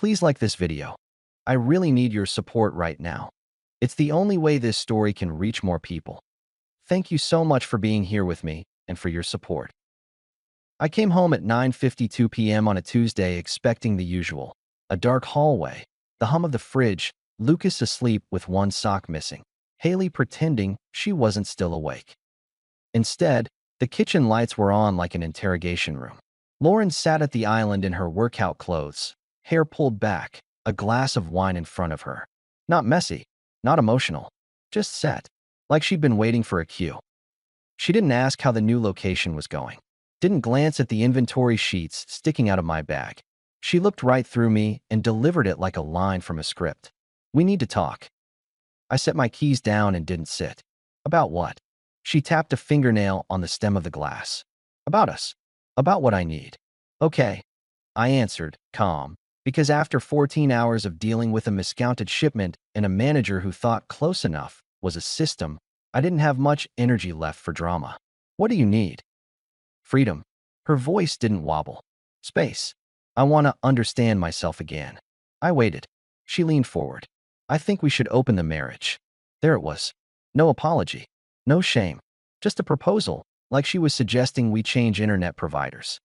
Please like this video. I really need your support right now. It's the only way this story can reach more people. Thank you so much for being here with me and for your support. I came home at 9:52 p.m. on a Tuesday expecting the usual. A dark hallway, the hum of the fridge, Lucas asleep with one sock missing, Haley pretending she wasn't still awake. Instead, the kitchen lights were on like an interrogation room. Lauren sat at the island in her workout clothes, hair pulled back, a glass of wine in front of her. Not messy, not emotional, just set, like she'd been waiting for a cue. She didn't ask how the new location was going, didn't glance at the inventory sheets sticking out of my bag. She looked right through me and delivered it like a line from a script. We need to talk. I set my keys down and didn't sit. About what? She tapped a fingernail on the stem of the glass. About us. About what I need. Okay. I answered, calm, because after 14 hours of dealing with a miscounted shipment and a manager who thought close enough was a system, I didn't have much energy left for drama. What do you need? Freedom. Her voice didn't wobble. Space. I want to understand myself again. I waited. She leaned forward. I think we should open the marriage. There it was. No apology. No shame. Just a proposal, like she was suggesting we change internet providers.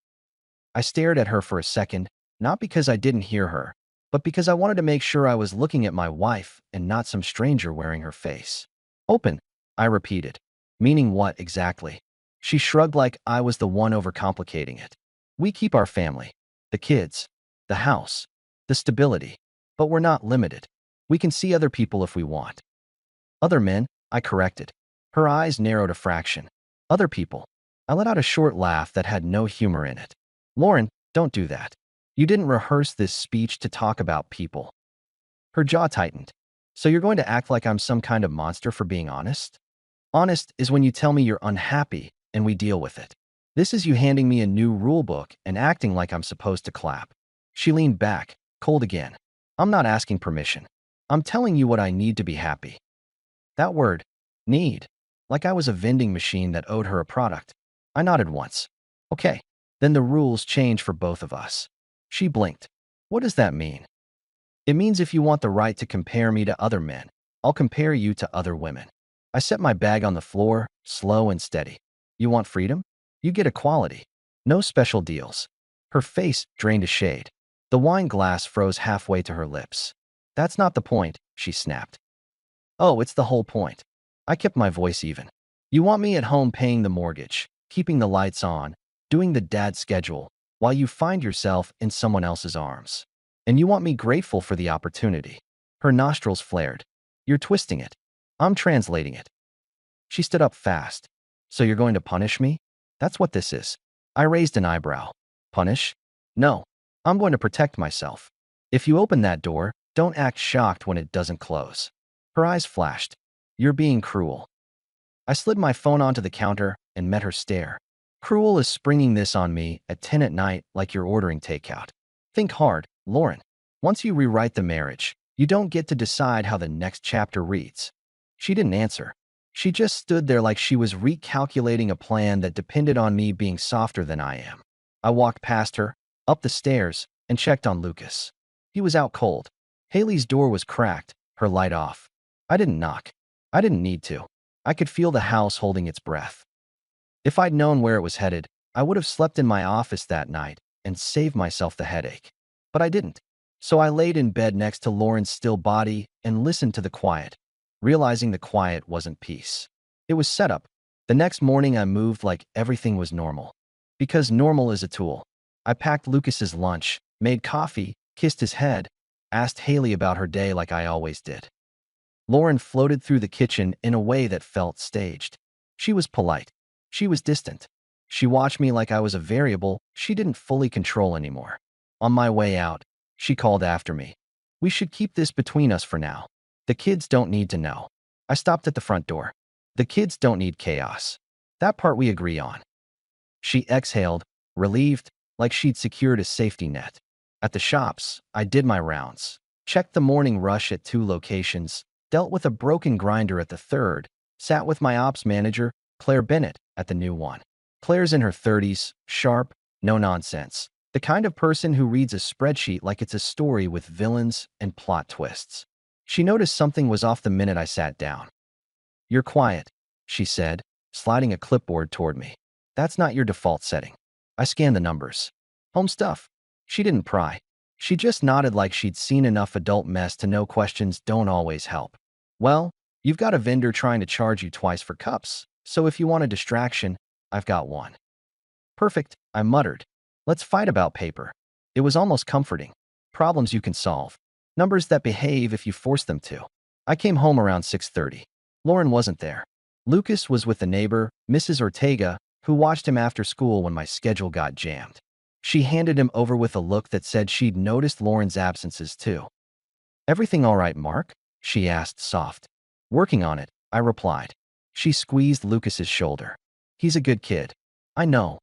I stared at her for a second, not because I didn't hear her, but because I wanted to make sure I was looking at my wife and not some stranger wearing her face. Open, I repeated. Meaning what exactly? She shrugged like I was the one overcomplicating it. We keep our family, the kids, the house, the stability, but we're not limited. We can see other people if we want. Other men, I corrected. Her eyes narrowed a fraction. Other people. I let out a short laugh that had no humor in it. Lauren, don't do that. You didn't rehearse this speech to talk about people. Her jaw tightened. So you're going to act like I'm some kind of monster for being honest? Honest is when you tell me you're unhappy and we deal with it. This is you handing me a new rule book and acting like I'm supposed to clap. She leaned back, cold again. I'm not asking permission. I'm telling you what I need to be happy. That word, need, like I was a vending machine that owed her a product. I nodded once. Okay, then the rules change for both of us. She blinked. What does that mean? It means if you want the right to compare me to other men, I'll compare you to other women. I set my bag on the floor, slow and steady. You want freedom? You get equality. No special deals. Her face drained a shade. The wine glass froze halfway to her lips. That's not the point, she snapped. Oh, it's the whole point. I kept my voice even. You want me at home paying the mortgage, keeping the lights on, doing the dad schedule, while you find yourself in someone else's arms. And you want me grateful for the opportunity. Her nostrils flared. You're twisting it. I'm translating it. She stood up fast. So you're going to punish me? That's what this is. I raised an eyebrow. Punish? No. I'm going to protect myself. If you open that door, don't act shocked when it doesn't close. Her eyes flashed. You're being cruel. I slid my phone onto the counter and met her stare. Cruel is springing this on me at 10 at night like you're ordering takeout. Think hard, Lauren. Once you rewrite the marriage, you don't get to decide how the next chapter reads. She didn't answer. She just stood there like she was recalculating a plan that depended on me being softer than I am. I walked past her, up the stairs, and checked on Lucas. He was out cold. Haley's door was cracked, her light off. I didn't knock. I didn't need to. I could feel the house holding its breath. If I'd known where it was headed, I would have slept in my office that night and saved myself the headache. But I didn't. So I laid in bed next to Lauren's still body and listened to the quiet, realizing the quiet wasn't peace. It was setup. The next morning I moved like everything was normal. Because normal is a tool. I packed Lucas's lunch, made coffee, kissed his head, asked Haley about her day like I always did. Lauren floated through the kitchen in a way that felt staged. She was polite. She was distant. She watched me like I was a variable she didn't fully control anymore. On my way out, she called after me. We should keep this between us for now. The kids don't need to know. I stopped at the front door. The kids don't need chaos. That part we agree on. She exhaled, relieved, like she'd secured a safety net. At the shops, I did my rounds, checked the morning rush at 2 locations, dealt with a broken grinder at the 3rd, sat with my ops manager, Claire Bennett, at the new one. Claire's in her 30s, sharp, no nonsense, The kind of person who reads a spreadsheet like it's a story with villains and plot twists. She noticed something was off the minute I sat down. "You're quiet," she said, sliding a clipboard toward me. "That's not your default setting." I scanned the numbers. "Home stuff." She didn't pry. She just nodded like she'd seen enough adult mess to know questions don't always help. "Well, you've got a vendor trying to charge you twice for cups, so if you want a distraction, I've got one." "Perfect," I muttered. "Let's fight about paper." It was almost comforting. Problems you can solve. Numbers that behave if you force them to. I came home around 6:30. Lauren wasn't there. Lucas was with a neighbor, Mrs. Ortega, who watched him after school when my schedule got jammed. She handed him over with a look that said she'd noticed Lauren's absences too. "Everything all right, Mark?" she asked, soft. "Working on it," I replied. She squeezed Lucas's shoulder. "He's a good kid." "I know."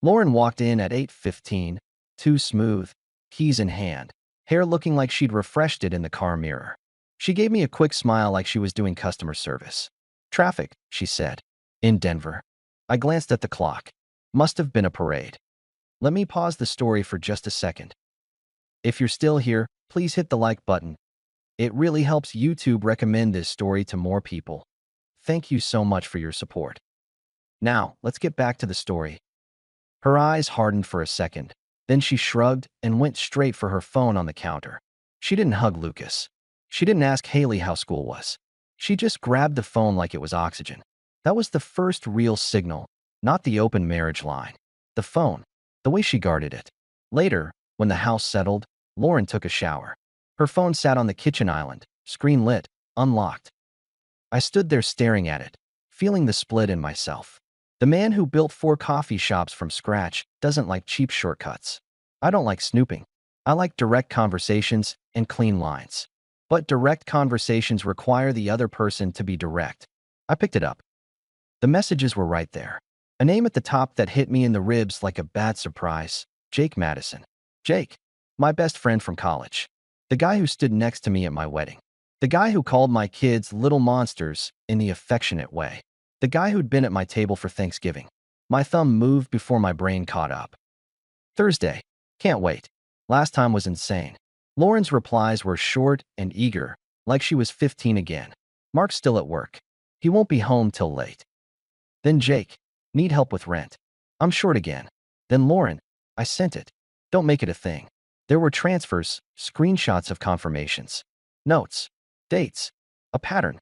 Lauren walked in at 8:15, too smooth, keys in hand, hair looking like she'd refreshed it in the car mirror. She gave me a quick smile like she was doing customer service. "Traffic," she said. "In Denver." I glanced at the clock. Must have been a parade. Let me pause the story for just a second. If you're still here, please hit the like button. It really helps YouTube recommend this story to more people. Thank you so much for your support. Now, let's get back to the story. Her eyes hardened for a second. Then she shrugged and went straight for her phone on the counter. She didn't hug Lucas. She didn't ask Haley how school was. She just grabbed the phone like it was oxygen. That was the first real signal, not the open marriage line. The phone, the way she guarded it. Later, when the house settled, Lauren took a shower. Her phone sat on the kitchen island, screen lit, unlocked. I stood there staring at it, feeling the split in myself. The man who built 4 coffee shops from scratch doesn't like cheap shortcuts. I don't like snooping. I like direct conversations and clean lines. But direct conversations require the other person to be direct. I picked it up. The messages were right there. A name at the top that hit me in the ribs like a bad surprise. Jake Madison. Jake, my best friend from college. The guy who stood next to me at my wedding. The guy who called my kids little monsters in the affectionate way. The guy who'd been at my table for Thanksgiving. My thumb moved before my brain caught up. Thursday. Can't wait. Last time was insane. Lauren's replies were short and eager, like she was 15 again. Mark's still at work. He won't be home till late. Then Jake. Need help with rent. I'm short again. Then Lauren. I sent it. Don't make it a thing. There were transfers, screenshots of confirmations, notes, dates, a pattern.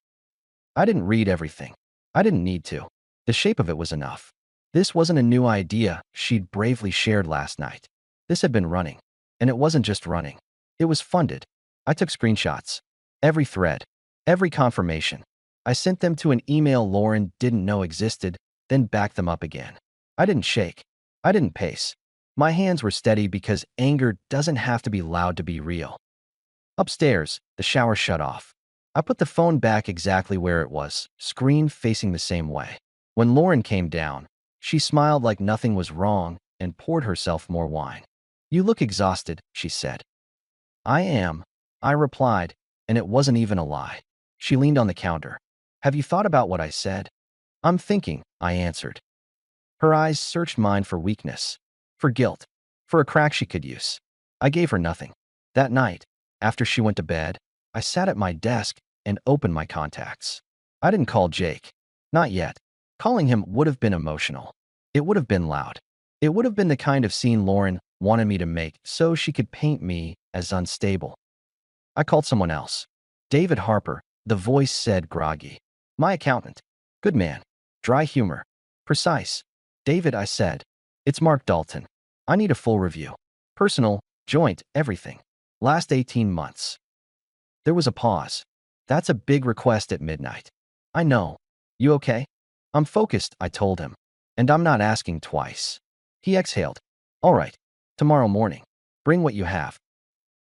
I didn't read everything. I didn't need to. The shape of it was enough. This wasn't a new idea she'd bravely shared last night. This had been running. And it wasn't just running. It was funded. I took screenshots. Every thread. Every confirmation. I sent them to an email Lauren didn't know existed, then backed them up again. I didn't shake. I didn't pace. My hands were steady because anger doesn't have to be loud to be real. Upstairs, the shower shut off. I put the phone back exactly where it was, screen facing the same way. When Lauren came down, she smiled like nothing was wrong and poured herself more wine. "You look exhausted," she said. "I am," I replied, and it wasn't even a lie. She leaned on the counter. "Have you thought about what I said?" "I'm thinking," I answered. Her eyes searched mine for weakness, for guilt, for a crack she could use. I gave her nothing. That night, after she went to bed, I sat at my desk and opened my contacts. I didn't call Jake. Not yet. Calling him would have been emotional. It would have been loud. It would have been the kind of scene Lauren wanted me to make so she could paint me as unstable. I called someone else. David Harper, the voice said groggy. "My accountant. Good man. Dry humor. Precise." "David," I said. "It's Mark Dalton. I need a full review. Personal, joint, everything. Last 18 months. There was a pause. "That's a big request at midnight." "I know. You okay?" "I'm focused," I told him. "And I'm not asking twice." He exhaled. "All right. Tomorrow morning. Bring what you have."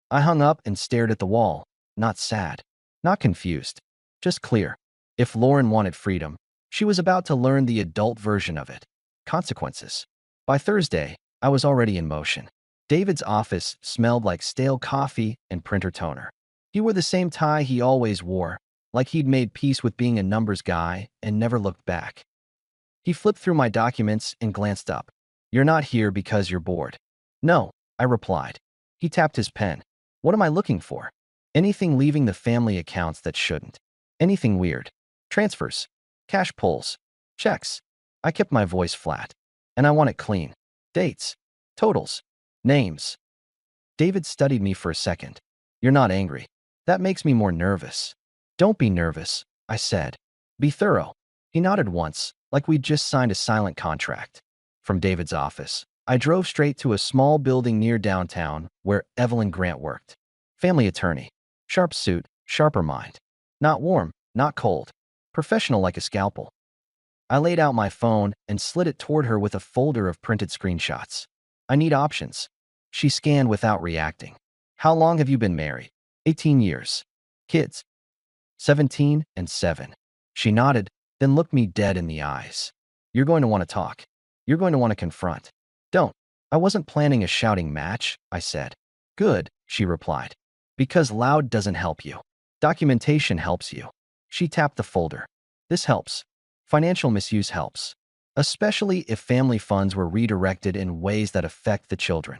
I hung up and stared at the wall, not sad, not confused, just clear. If Lauren wanted freedom, she was about to learn the adult version of it. Consequences. By Thursday, I was already in motion. David's office smelled like stale coffee and printer toner. He wore the same tie he always wore, like he'd made peace with being a numbers guy and never looked back. He flipped through my documents and glanced up. "You're not here because you're bored." No, I replied. He tapped his pen. What am I looking for? Anything leaving the family accounts that shouldn't. Anything weird. Transfers. Cash pulls. Checks. I kept my voice flat. And I want it clean. Dates. Totals. Names. David studied me for a second. You're not angry. That makes me more nervous. Don't be nervous, I said. Be thorough. He nodded once, like we'd just signed a silent contract. From David's office, I drove straight to a small building near downtown where Evelyn Grant worked. Family attorney. Sharp suit, sharper mind. Not warm, not cold. Professional like a scalpel. I laid out my phone and slid it toward her with a folder of printed screenshots. I need options. She scanned without reacting. How long have you been married? 18 years. Kids? 17 and 7. She nodded, then looked me dead in the eyes. You're going to want to talk. You're going to want to confront. Don't. I wasn't planning a shouting match, I said. Good, she replied. Because loud doesn't help you. Documentation helps you. She tapped the folder. This helps. Financial misuse helps. Especially if family funds were redirected in ways that affect the children.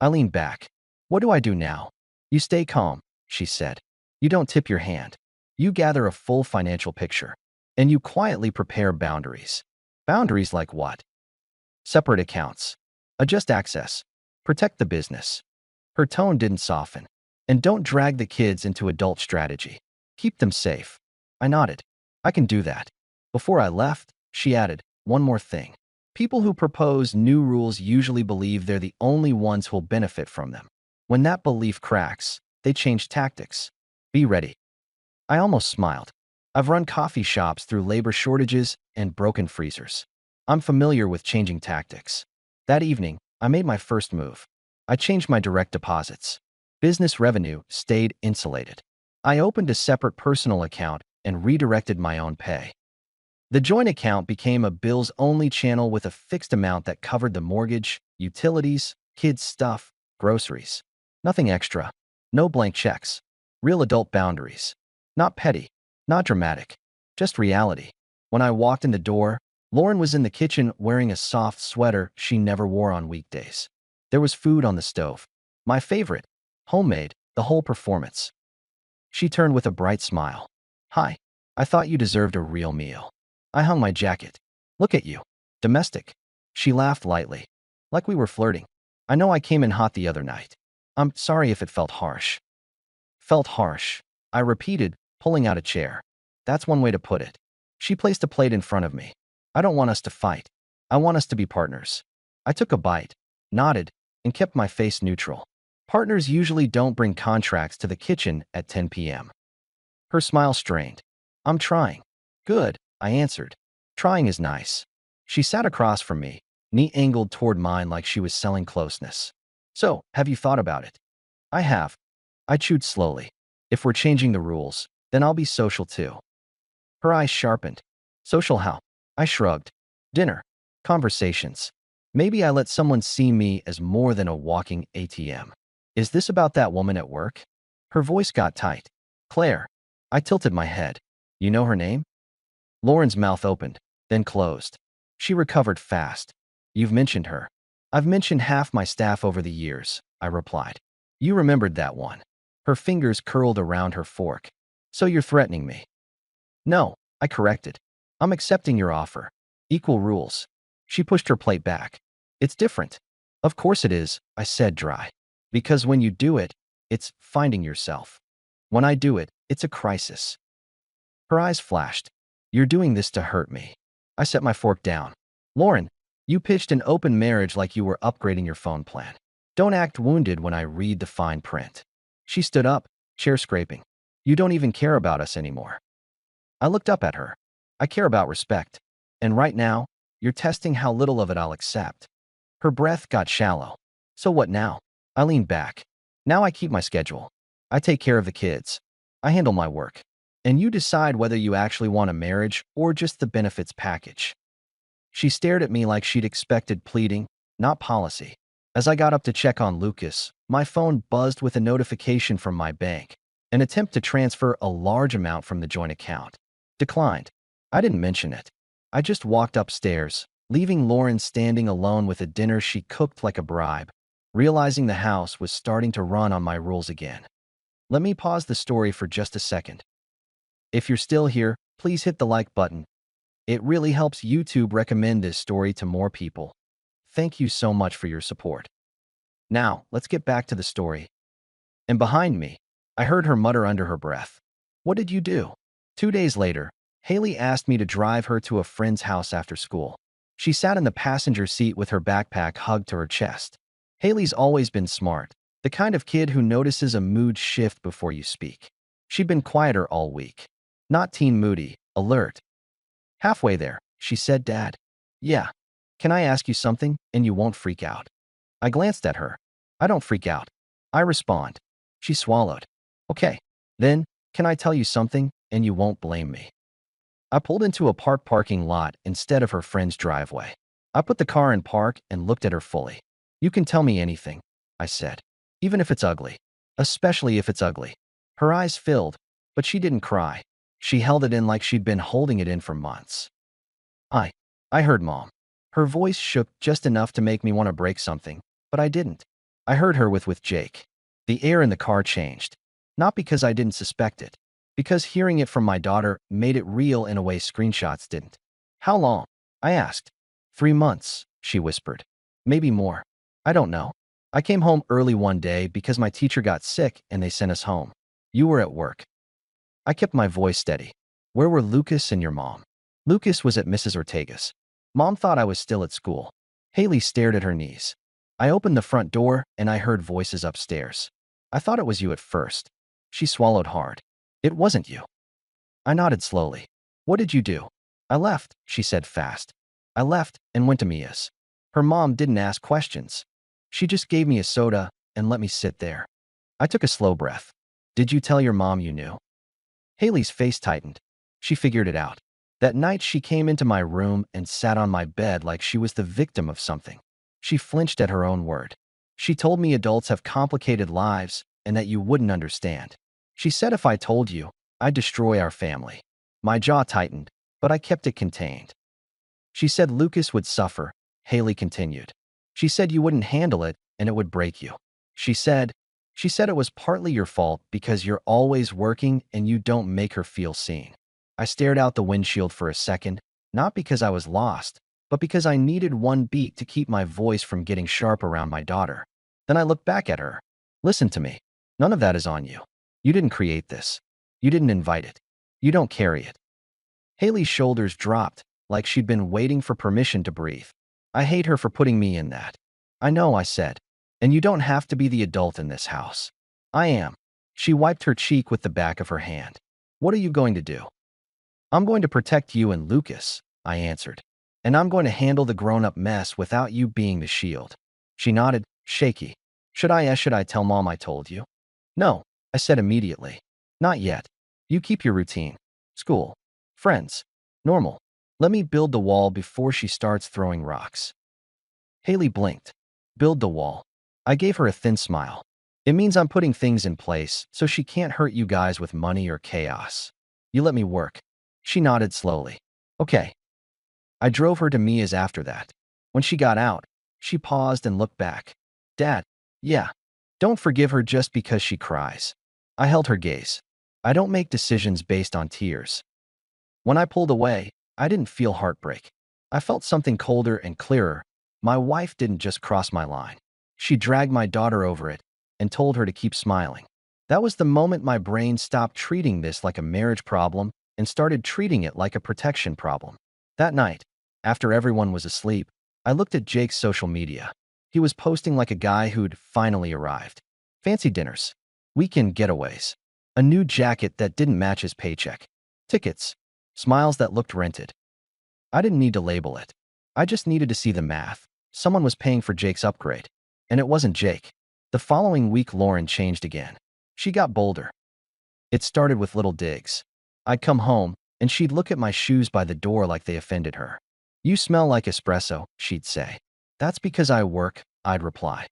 I leaned back. What do I do now? You stay calm, she said. You don't tip your hand. You gather a full financial picture. And you quietly prepare boundaries. Boundaries like what? Separate accounts. Adjust access. Protect the business. Her tone didn't soften. And don't drag the kids into adult strategy. Keep them safe. I nodded. I can do that. Before I left, she added, one more thing. People who propose new rules usually believe they're the only ones who'll benefit from them. When that belief cracks, they change tactics. Be ready. I almost smiled. I've run coffee shops through labor shortages and broken freezers. I'm familiar with changing tactics. That evening, I made my first move. I changed my direct deposits. Business revenue stayed insulated. I opened a separate personal account and redirected my own pay. The joint account became a bills-only channel with a fixed amount that covered the mortgage, utilities, kids' stuff, groceries. Nothing extra. No blank checks. Real adult boundaries. Not petty. Not dramatic. Just reality. When I walked in the door, Lauren was in the kitchen wearing a soft sweater she never wore on weekdays. There was food on the stove. My favorite. Homemade. The whole performance. She turned with a bright smile. Hi. I thought you deserved a real meal. I hung my jacket. Look at you. Domestic. She laughed lightly. Like we were flirting. I know I came in hot the other night. I'm sorry if it felt harsh. Felt harsh. I repeated, pulling out a chair. That's one way to put it. She placed a plate in front of me. I don't want us to fight. I want us to be partners. I took a bite, nodded, and kept my face neutral. Partners usually don't bring contracts to the kitchen at 10 p.m. Her smile strained. I'm trying. Good, I answered. Trying is nice. She sat across from me, knee angled toward mine like she was selling closeness. So, have you thought about it? I have. I chewed slowly. If we're changing the rules, then I'll be social too. Her eyes sharpened. Social how? I shrugged. Dinner. Conversations. Maybe I let someone see me as more than a walking ATM. Is this about that woman at work? Her voice got tight. Claire. I tilted my head. You know her name? Lauren's mouth opened, then closed. She recovered fast. You've mentioned her. I've mentioned half my staff over the years, I replied. You remembered that one. Her fingers curled around her fork. So you're threatening me? No, I corrected. I'm accepting your offer. Equal rules. She pushed her plate back. It's different. Of course it is, I said dry. Because when you do it, it's finding yourself. When I do it, it's a crisis. Her eyes flashed. You're doing this to hurt me. I set my fork down. Lauren, you pitched an open marriage like you were upgrading your phone plan. Don't act wounded when I read the fine print. She stood up, chair scraping. You don't even care about us anymore. I looked up at her. I care about respect. And right now, you're testing how little of it I'll accept. Her breath got shallow. So what now? I leaned back. Now I keep my schedule. I take care of the kids. I handle my work. And you decide whether you actually want a marriage or just the benefits package. She stared at me like she'd expected pleading, not policy. As I got up to check on Lucas, my phone buzzed with a notification from my bank. An attempt to transfer a large amount from the joint account. Declined. I didn't mention it. I just walked upstairs, leaving Lauren standing alone with a dinner she cooked like a bribe. realizing the house was starting to run on my rules again. Let me pause the story for just a second. If you're still here, please hit the like button. It really helps YouTube recommend this story to more people. Thank you so much for your support. Now, let's get back to the story. And behind me, I heard her mutter under her breath, "What did you do?" 2 days later, Haley asked me to drive her to a friend's house after school. She sat in the passenger seat with her backpack hugged to her chest. Haley's always been smart, the kind of kid who notices a mood shift before you speak. She'd been quieter all week. Not teen moody, alert. Halfway there, she said, "Dad, yeah, can I ask you something and you won't freak out?" I glanced at her. "I don't freak out." I respond. She swallowed. "Okay, then, can I tell you something and you won't blame me?" I pulled into a parking lot instead of her friend's driveway. I put the car in park and looked at her fully. "You can tell me anything," I said, "even if it's ugly. Especially if it's ugly." Her eyes filled, but she didn't cry. She held it in like she'd been holding it in for months. I, I heard Mom. Her voice shook just enough to make me want to break something, but I didn't. I heard her with Jake. The air in the car changed. Not because I didn't suspect it, because hearing it from my daughter made it real in a way screenshots didn't. "How long?" I asked. 3 months, she whispered. "Maybe more. I don't know. I came home early one day because my teacher got sick and they sent us home. You were at work." I kept my voice steady. "Where were Lucas and your mom?" "Lucas was at Mrs. Ortega's. Mom thought I was still at school." Haley stared at her knees. "I opened the front door and I heard voices upstairs. I thought it was you at first." She swallowed hard. "It wasn't you." I nodded slowly. "What did you do?" "I left," she said fast. "I left and went to Mia's." Her mom didn't ask questions. She just gave me a soda and let me sit there. I took a slow breath. "Did you tell your mom you knew?" Haley's face tightened. She figured it out. That night she came into my room and sat on my bed like she was the victim of something. She flinched at her own word. "She told me adults have complicated lives and that you wouldn't understand. She said if I told you, I'd destroy our family." My jaw tightened, but I kept it contained. "She said Lucas would suffer," Haley continued. "She said you wouldn't handle it and it would break you. She said it was partly your fault because you're always working and you don't make her feel seen." I stared out the windshield for a second, not because I was lost, but because I needed one beat to keep my voice from getting sharp around my daughter. Then I looked back at her. "Listen to me. None of that is on you. You didn't create this. You didn't invite it. You don't carry it." Haley's shoulders dropped, like she'd been waiting for permission to breathe. "I hate her for putting me in that." "I know," I said. "And you don't have to be the adult in this house." "I am." She wiped her cheek with the back of her hand. "What are you going to do?" "I'm going to protect you and Lucas," I answered. "And I'm going to handle the grown-up mess without you being the shield." She nodded, shaky. Should I tell Mom I told you?" "No," I said immediately. "Not yet. You keep your routine. School. Friends. Normal. Let me build the wall before she starts throwing rocks." Haley blinked. "Build the wall." I gave her a thin smile. "It means I'm putting things in place so she can't hurt you guys with money or chaos. You let me work." She nodded slowly. "Okay." I drove her to Mia's after that. When she got out, she paused and looked back. "Dad, yeah. Don't forgive her just because she cries." I held her gaze. I don't make decisions based on tears. When I pulled away, I didn't feel heartbreak. I felt something colder and clearer. My wife didn't just cross my line. She dragged my daughter over it and told her to keep smiling. That was the moment my brain stopped treating this like a marriage problem and started treating it like a protection problem. That night, after everyone was asleep, I looked at Jake's social media. He was posting like a guy who'd finally arrived. Fancy dinners, weekend getaways, a new jacket that didn't match his paycheck, tickets, smiles that looked rented. I didn't need to label it. I just needed to see the math. Someone was paying for Jake's upgrade. And it wasn't Jake. The following week, Lauren changed again. She got bolder. It started with little digs. I'd come home, and she'd look at my shoes by the door like they offended her. "You smell like espresso," she'd say. "That's because I work," I'd reply.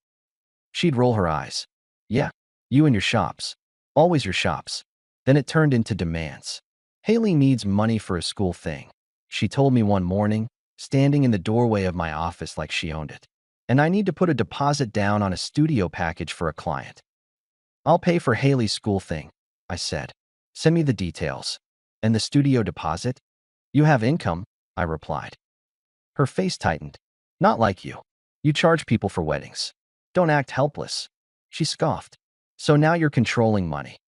She'd roll her eyes. "Yeah, you and your shops. Always your shops." Then it turned into demands. "Haley needs money for a school thing," she told me one morning, standing in the doorway of my office like she owned it. and I need to put a deposit down on a studio package for a client. I'll pay for Haley's school thing, I said. Send me the details. And the studio deposit? You have income, I replied. Her face tightened. Not like you. You charge people for weddings. Don't act helpless. She scoffed. So now you're controlling money.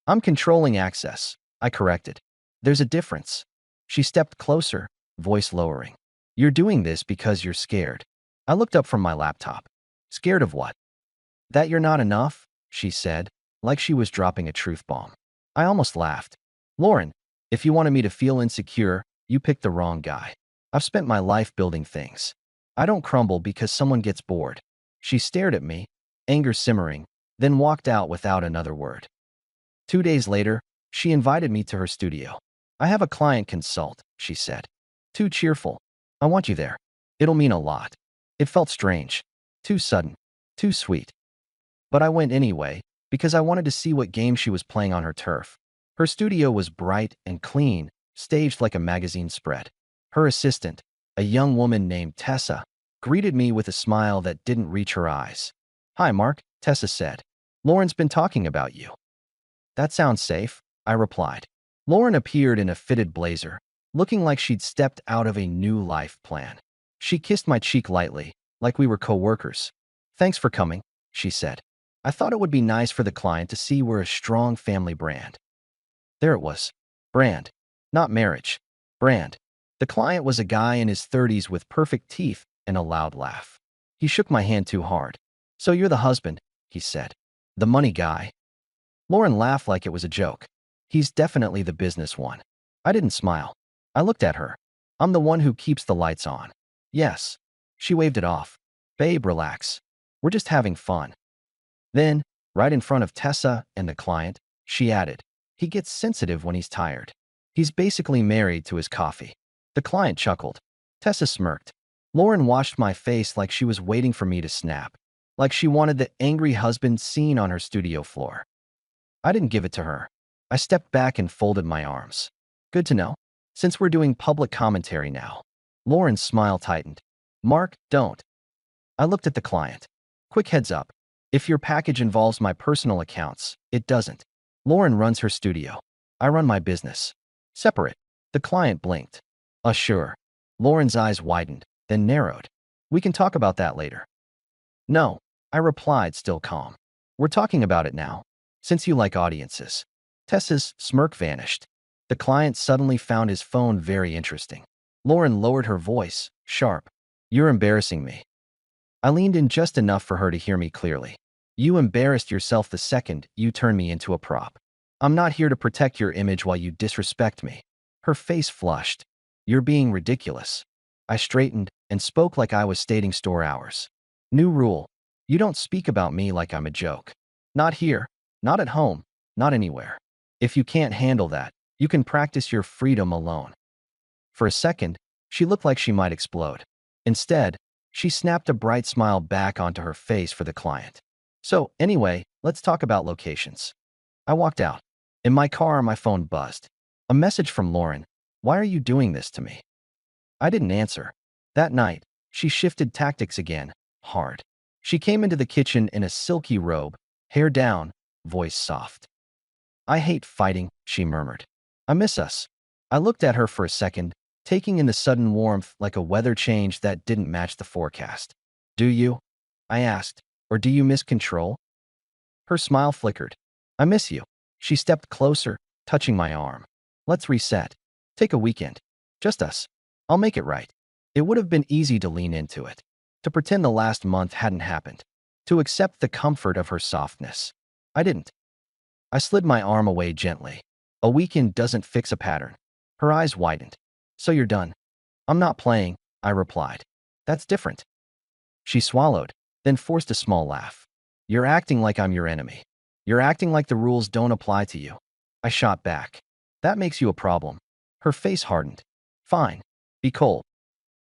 I'm controlling access, I corrected. There's a difference. She stepped closer, voice lowering. You're doing this because you're scared. I looked up from my laptop. Scared of what? That you're not enough, she said, like she was dropping a truth bomb. I almost laughed. Lauren, if you wanted me to feel insecure, you picked the wrong guy. I've spent my life building things. I don't crumble because someone gets bored. She stared at me, anger simmering, then walked out without another word. 2 days later, she invited me to her studio. I have a client consult, she said. Too cheerful. I want you there. It'll mean a lot. It felt strange. Too sudden. Too sweet. But I went anyway, because I wanted to see what game she was playing on her turf. Her studio was bright and clean, staged like a magazine spread. Her assistant, a young woman named Tessa, greeted me with a smile that didn't reach her eyes. Hi, Mark, Tessa said. Lauren's been talking about you. That sounds safe, I replied. Lauren appeared in a fitted blazer, looking like she'd stepped out of a new life plan. She kissed my cheek lightly, like we were co-workers. Thanks for coming, she said. I thought it would be nice for the client to see we're a strong family brand. There it was. Brand. Not marriage. Brand. The client was a guy in his 30s with perfect teeth and a loud laugh. He shook my hand too hard. So you're the husband, he said. The money guy. Lauren laughed like it was a joke. He's definitely the business one. I didn't smile. I looked at her. I'm the one who keeps the lights on. Yes. She waved it off. Babe, relax. We're just having fun. Then, right in front of Tessa and the client, she added, he gets sensitive when he's tired. He's basically married to his coffee. The client chuckled. Tessa smirked. Lauren washed my face like she was waiting for me to snap, like she wanted the angry husband seen on her studio floor. I didn't give it to her. I stepped back and folded my arms. Good to know. Since we're doing public commentary now. Lauren's smile tightened. Mark, don't. I looked at the client. Quick heads up. If your package involves my personal accounts, it doesn't. Lauren runs her studio. I run my business. Separate. The client blinked. Sure. Lauren's eyes widened, then narrowed. We can talk about that later. No, I replied, still calm. We're talking about it now. Since you like audiences. Tessa's smirk vanished. The client suddenly found his phone very interesting. Lauren lowered her voice, sharp. You're embarrassing me. I leaned in just enough for her to hear me clearly. You embarrassed yourself the second you turned me into a prop. I'm not here to protect your image while you disrespect me. Her face flushed. You're being ridiculous. I straightened and spoke like I was stating store hours. New rule. You don't speak about me like I'm a joke. Not here, not at home, not anywhere. If you can't handle that, you can practice your freedom alone. For a second, she looked like she might explode. Instead, she snapped a bright smile back onto her face for the client. So, anyway, let's talk about locations. I walked out. In my car, my phone buzzed. A message from Lauren. Why are you doing this to me? I didn't answer. That night, she shifted tactics again, hard. She came into the kitchen in a silky robe, hair down, voice soft. I hate fighting, she murmured. I miss us. I looked at her for a second, taking in the sudden warmth like a weather change that didn't match the forecast. Do you? I asked. Or do you miss control? Her smile flickered. I miss you. She stepped closer, touching my arm. Let's reset. Take a weekend. Just us. I'll make it right. It would have been easy to lean into it. To pretend the last month hadn't happened. To accept the comfort of her softness. I didn't. I slid my arm away gently. A weekend doesn't fix a pattern. Her eyes widened. So you're done. I'm not playing, I replied. That's different. She swallowed, then forced a small laugh. You're acting like I'm your enemy. You're acting like the rules don't apply to you. I shot back. That makes you a problem. Her face hardened. Fine. Be cold.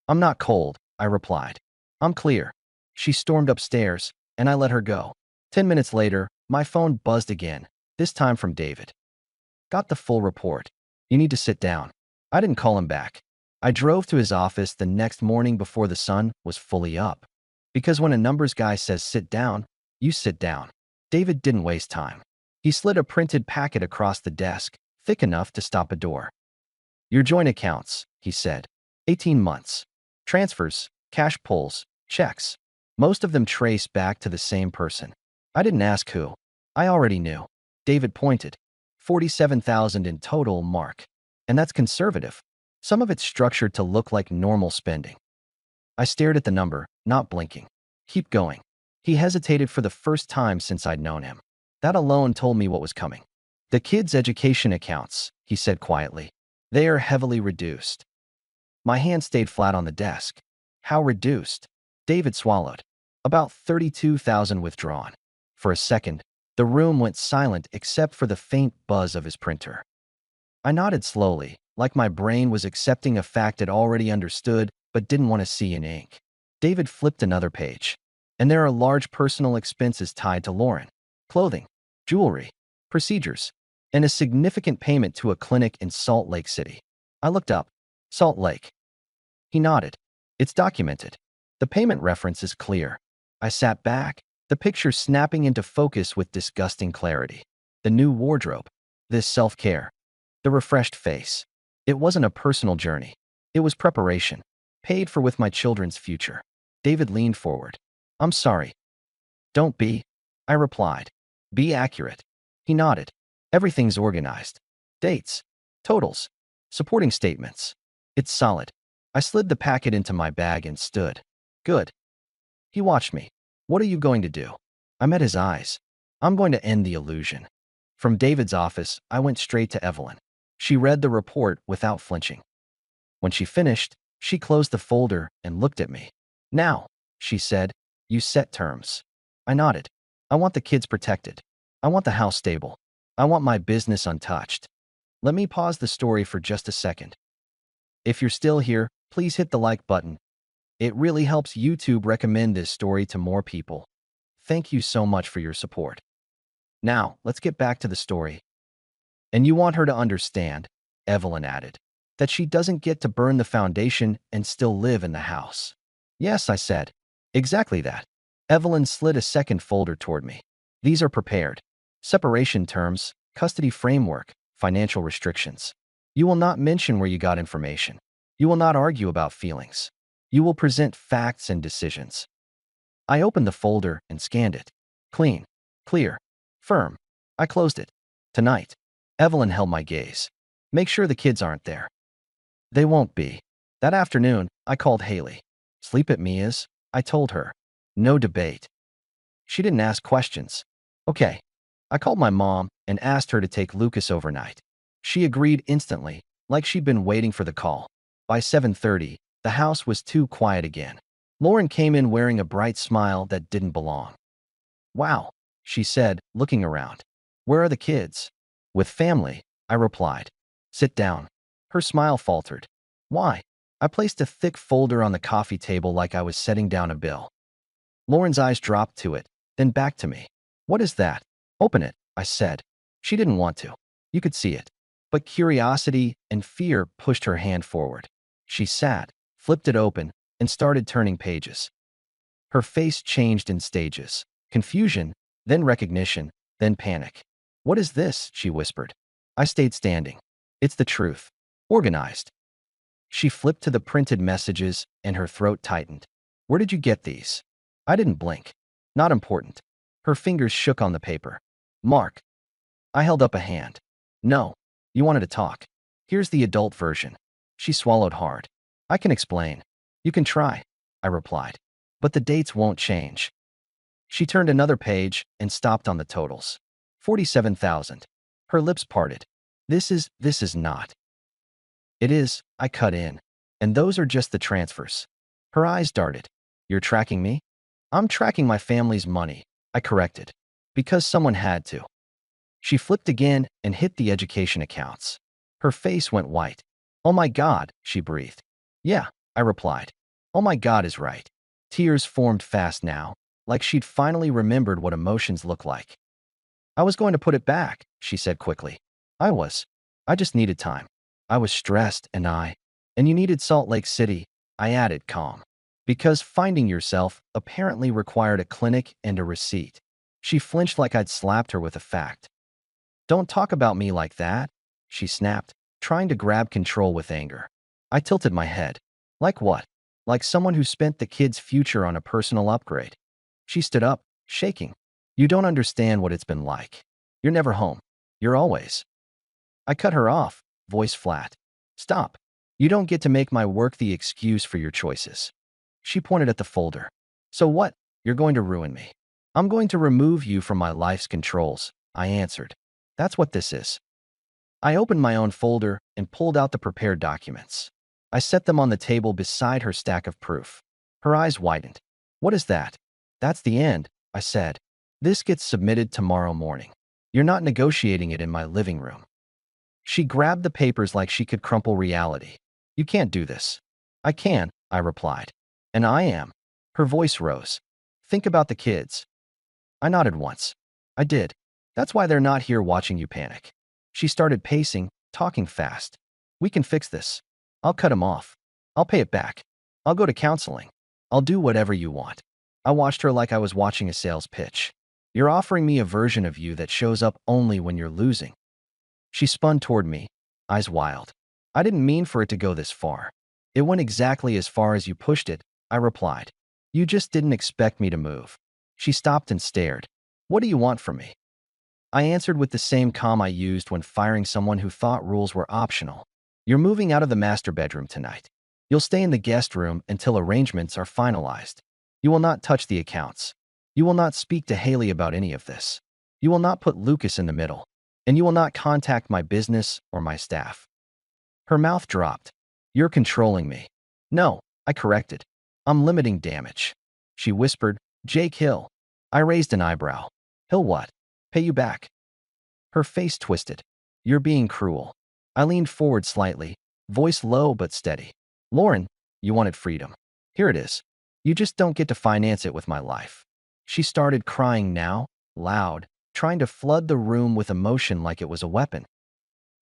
I'm not cold, I replied. I'm clear. She stormed upstairs, and I let her go. 10 minutes later, my phone buzzed again, this time from David. Got the full report. You need to sit down. I didn't call him back. I drove to his office the next morning before the sun was fully up. Because when a numbers guy says sit down, you sit down. David didn't waste time. He slid a printed packet across the desk, thick enough to stop a door. Your joint accounts, he said. 18 months. Transfers, cash pulls, checks. Most of them trace back to the same person. I didn't ask who. I already knew. David pointed. 47,000 in total, Mark. And that's conservative. Some of it's structured to look like normal spending. I stared at the number, not blinking. Keep going. He hesitated for the first time since I'd known him. That alone told me what was coming. The kids' education accounts, he said quietly. They are heavily reduced. My hand stayed flat on the desk. How reduced? David swallowed. About 32,000 withdrawn. For a second, the room went silent except for the faint buzz of his printer. I nodded slowly, like my brain was accepting a fact it already understood but didn't want to see in ink. David flipped another page. And there are large personal expenses tied to Lauren. Clothing, jewelry, procedures, and a significant payment to a clinic in Salt Lake City. I looked up. Salt Lake. He nodded. It's documented. The payment reference is clear. I sat back, the picture snapping into focus with disgusting clarity. The new wardrobe. This self-care. The refreshed face. It wasn't a personal journey. It was preparation, paid for with my children's future. David leaned forward. I'm sorry. Don't be, I replied. Be accurate. He nodded. Everything's organized. Dates, totals, supporting statements. It's solid. I slid the packet into my bag and stood. Good. He watched me. What are you going to do? I met his eyes. I'm going to end the illusion. From David's office, I went straight to Evelyn. She read the report without flinching. When she finished, she closed the folder and looked at me. Now, she said, you set terms. I nodded. I want the kids protected. I want the house stable. I want my business untouched. Let me pause the story for just a second. If you're still here, please hit the like button. It really helps YouTube recommend this story to more people. Thank you so much for your support. Now, let's get back to the story. And you want her to understand, Evelyn added, that she doesn't get to burn the foundation and still live in the house. Yes, I said. Exactly that. Evelyn slid a second folder toward me. These are prepared. Separation terms, custody framework, financial restrictions. You will not mention where you got information. You will not argue about feelings. You will present facts and decisions. I opened the folder and scanned it. Clean, clear, firm. I closed it. Tonight. Evelyn held my gaze. Make sure the kids aren't there. They won't be. That afternoon, I called Haley. Sleep at Mia's, I told her. No debate. She didn't ask questions. Okay. I called my mom and asked her to take Lucas overnight. She agreed instantly, like she'd been waiting for the call. By 7:30, the house was too quiet again. Lauren came in wearing a bright smile that didn't belong. Wow, she said, looking around. Where are the kids? With family, I replied. Sit down. Her smile faltered. Why? I placed a thick folder on the coffee table like I was setting down a bill. Lauren's eyes dropped to it, then back to me. What is that? Open it, I said. She didn't want to. You could see it. But curiosity and fear pushed her hand forward. She sat, flipped it open, and started turning pages. Her face changed in stages. Confusion, then recognition, then panic. What is this? She whispered. I stayed standing. It's the truth. Organized. She flipped to the printed messages and her throat tightened. Where did you get these? I didn't blink. Not important. Her fingers shook on the paper. Mark. I held up a hand. No. You wanted to talk. Here's the adult version. She swallowed hard. I can explain. You can try, I replied. But the dates won't change. She turned another page and stopped on the totals. 47,000. Her lips parted. This is not. It is, I cut in. And those are just the transfers. Her eyes darted. You're tracking me? I'm tracking my family's money, I corrected. Because someone had to. She flipped again and hit the education accounts. Her face went white. Oh my God, she breathed. Yeah, I replied. Oh my God is right. Tears formed fast now, like she'd finally remembered what emotions look like. I was going to put it back, she said quickly. I just needed time. I was stressed and you needed Salt Lake City, I added calm. Because finding yourself apparently required a clinic and a receipt. She flinched like I'd slapped her with a fact. Don't talk about me like that, she snapped, trying to grab control with anger. I tilted my head. Like what? Like someone who spent the kid's future on a personal upgrade. She stood up, shaking. You don't understand what it's been like. You're never home. You're always. I cut her off, voice flat. Stop. You don't get to make my work the excuse for your choices. She pointed at the folder. So what? You're going to ruin me. I'm going to remove you from my life's controls, I answered. That's what this is. I opened my own folder and pulled out the prepared documents. I set them on the table beside her stack of proof. Her eyes widened. What is that? That's the end, I said. This gets submitted tomorrow morning. You're not negotiating it in my living room. She grabbed the papers like she could crumple reality. You can't do this. I can, I replied. And I am. Her voice rose. Think about the kids. I nodded once. I did. That's why they're not here watching you panic. She started pacing, talking fast. We can fix this. I'll cut him off. I'll pay it back. I'll go to counseling. I'll do whatever you want. I watched her like I was watching a sales pitch. You're offering me a version of you that shows up only when you're losing. She spun toward me, eyes wild. I didn't mean for it to go this far. It went exactly as far as you pushed it, I replied. You just didn't expect me to move. She stopped and stared. What do you want from me? I answered with the same calm I used when firing someone who thought rules were optional. You're moving out of the master bedroom tonight. You'll stay in the guest room until arrangements are finalized. You will not touch the accounts. You will not speak to Haley about any of this. You will not put Lucas in the middle. And you will not contact my business or my staff. Her mouth dropped. You're controlling me. No, I corrected. I'm limiting damage. She whispered, Jake Hill. I raised an eyebrow. Hill what? Pay you back. Her face twisted. You're being cruel. I leaned forward slightly, voice low but steady. Lauren, you wanted freedom. Here it is. You just don't get to finance it with my life. She started crying now, loud, trying to flood the room with emotion like it was a weapon.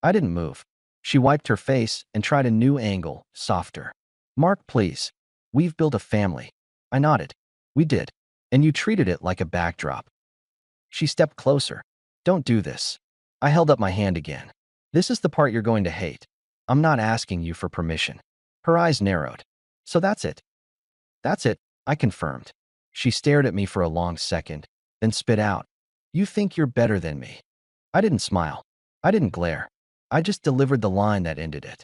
I didn't move. She wiped her face and tried a new angle, softer. Mark, please. We've built a family. I nodded. We did. And you treated it like a backdrop. She stepped closer. Don't do this. I held up my hand again. This is the part you're going to hate. I'm not asking you for permission. Her eyes narrowed. So that's it. That's it, I confirmed. She stared at me for a long second, then spit out. You think you're better than me. I didn't smile. I didn't glare. I just delivered the line that ended it.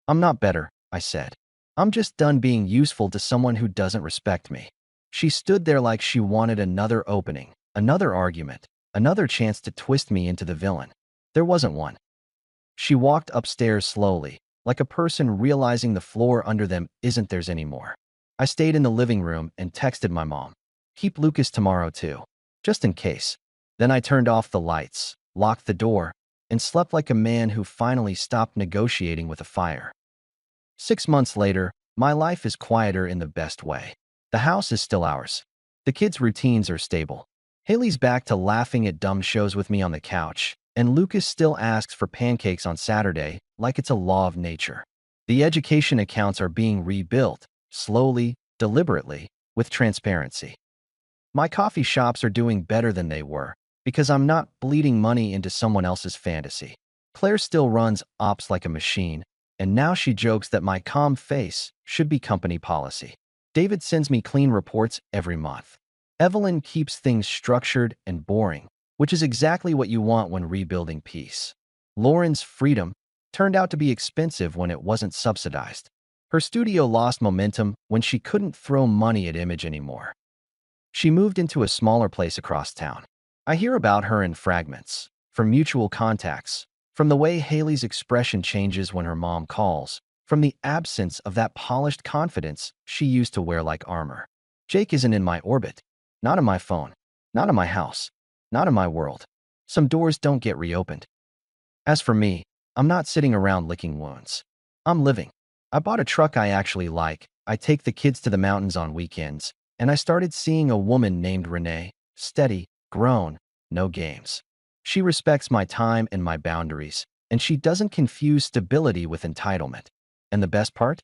I'm not better, I said. I'm just done being useful to someone who doesn't respect me. She stood there like she wanted another opening, another argument, another chance to twist me into the villain. There wasn't one. She walked upstairs slowly, like a person realizing the floor under them isn't theirs anymore. I stayed in the living room and texted my mom. Keep Lucas tomorrow too, just in case. Then I turned off the lights, locked the door, and slept like a man who finally stopped negotiating with a fire. 6 months later, my life is quieter in the best way. The house is still ours. The kids' routines are stable. Haley's back to laughing at dumb shows with me on the couch, and Lucas still asks for pancakes on Saturday like it's a law of nature. The education accounts are being rebuilt, slowly, deliberately, with transparency. My coffee shops are doing better than they were, because I'm not bleeding money into someone else's fantasy. Claire still runs ops like a machine, and now she jokes that my calm face should be company policy. David sends me clean reports every month. Evelyn keeps things structured and boring, which is exactly what you want when rebuilding peace. Lauren's freedom turned out to be expensive when it wasn't subsidized. Her studio lost momentum when she couldn't throw money at Image anymore. She moved into a smaller place across town. I hear about her in fragments, from mutual contacts, from the way Haley's expression changes when her mom calls, from the absence of that polished confidence she used to wear like armor. Jake isn't in my orbit, not in my phone, not in my house, not in my world. Some doors don't get reopened. As for me, I'm not sitting around licking wounds. I'm living. I bought a truck I actually like, I take the kids to the mountains on weekends, and I started seeing a woman named Renee, steady, grown, no games. She respects my time and my boundaries, and she doesn't confuse stability with entitlement. And the best part?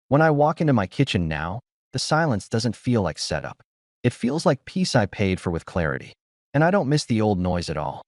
When I walk into my kitchen now, The silence doesn't feel like setup. It feels like peace I paid for with clarity. And I don't miss the old noise at all.